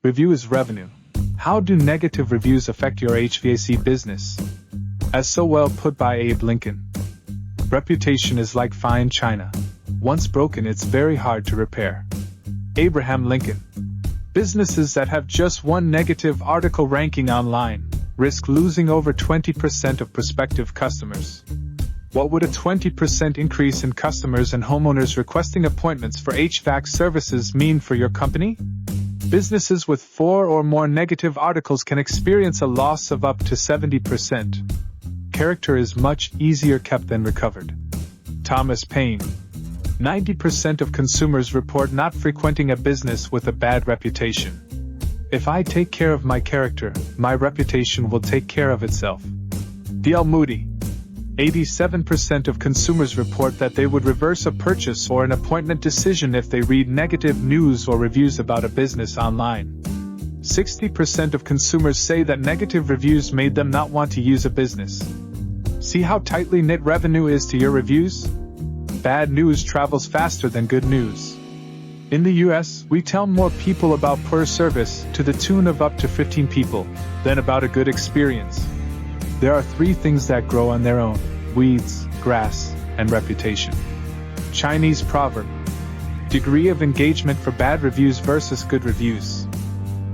Review is revenue. How do negative reviews affect your HVAC business? As so well put by Abe Lincoln. Reputation is like fine china. Once broken, it's very hard to repair. Abraham Lincoln. Businesses that have just one negative article ranking online risk losing over 20% of prospective customers. What would a 20% increase in customers and homeowners requesting appointments for HVAC services mean for your company? Businesses with 4 or more negative articles can experience a loss of up to 70%. Character is much easier kept than recovered. Thomas Paine. 90% of consumers report not frequenting a business with a bad reputation. If I take care of my character, my reputation will take care of itself. D.L. Moody. 87% of consumers report that they would reverse a purchase or an appointment decision if they read negative news or reviews about a business online. 60% of consumers say that negative reviews made them not want to use a business. See how tightly knit revenue is to your reviews? Bad news travels faster than good news. In the US, we tell more people about poor service to the tune of up to 15 people than about a good experience. There are 3 things that grow on their own: weeds, grass, and reputation. Chinese proverb. Degree of engagement for bad reviews versus good reviews.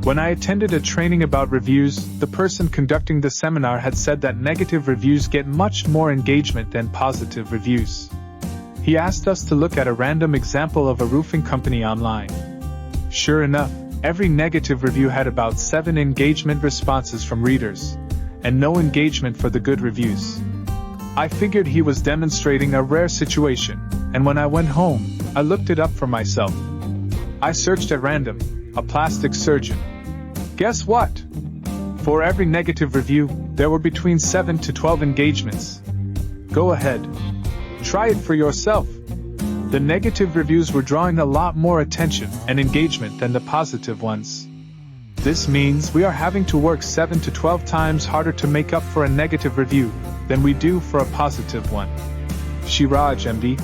When I attended a training about reviews, the person conducting the seminar had said that negative reviews get much more engagement than positive reviews. He asked us to look at a random example of a roofing company online. Sure enough, every negative review had about 7 engagement responses from readers, and no engagement for the good reviews. I figured he was demonstrating a rare situation, and when I went home, I looked it up for myself. I searched at random, a plastic surgeon. Guess what? For every negative review, there were between 7 to 12 engagements. Go ahead. Try it for yourself. The negative reviews were drawing a lot more attention and engagement than the positive ones. This means we are having to work 7 to 12 times harder to make up for a negative review than we do for a positive one. Shiraj, MD.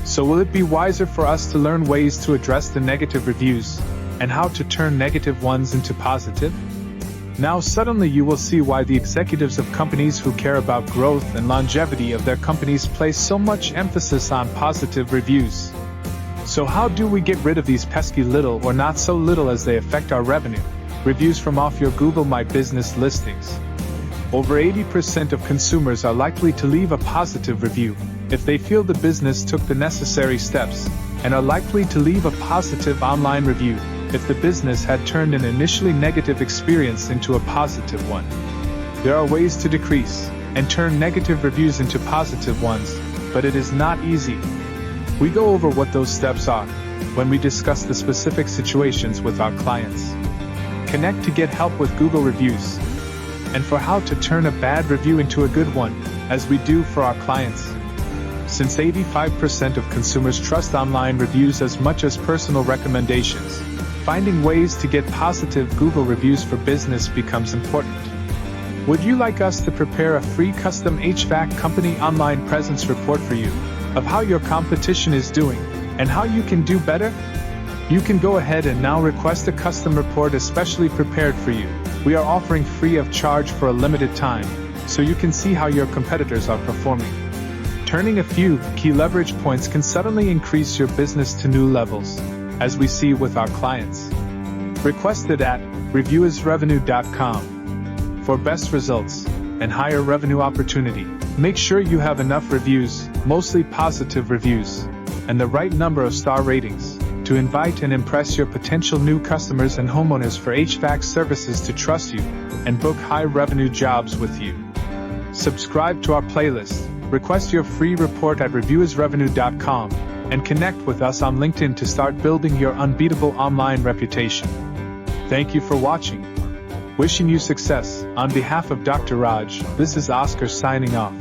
So will it be wiser for us to learn ways to address the negative reviews and how to turn negative ones into positive? Now suddenly you will see why the executives of companies who care about growth and longevity of their companies place so much emphasis on positive reviews. So how do we get rid of these pesky little or not so little as they affect our revenue? Reviews from off your Google My Business listings. Over 80% of consumers are likely to leave a positive review if they feel the business took the necessary steps, and are likely to leave a positive online review if the business had turned an initially negative experience into a positive one. There are ways to decrease and turn negative reviews into positive ones, but it is not easy. We go over what those steps are when we discuss the specific situations with our clients. Connect to get help with Google reviews, and for how to turn a bad review into a good one, as we do for our clients. Since 85% of consumers trust online reviews as much as personal recommendations, finding ways to get positive Google reviews for business becomes important. Would you like us to prepare a free custom HVAC company online presence report for you of how your competition is doing and how you can do better? You can go ahead and now request a custom report especially prepared for you. We are offering free of charge for a limited time, so you can see how your competitors are performing. Turning a few key leverage points can suddenly increase your business to new levels, as we see with our clients. Requested at reviewisrevenue.com. For best results and higher revenue opportunity, make sure you have enough reviews, mostly positive reviews, and the right number of star ratings to invite and impress your potential new customers and homeowners for HVAC services to trust you and book high revenue jobs with you. Subscribe to our playlist, request your free report at reviewisrevenue.com, and connect with us on LinkedIn to start building your unbeatable online reputation. Thank you for watching. Wishing you success. On behalf of Dr. Raj, this is Oscar signing off.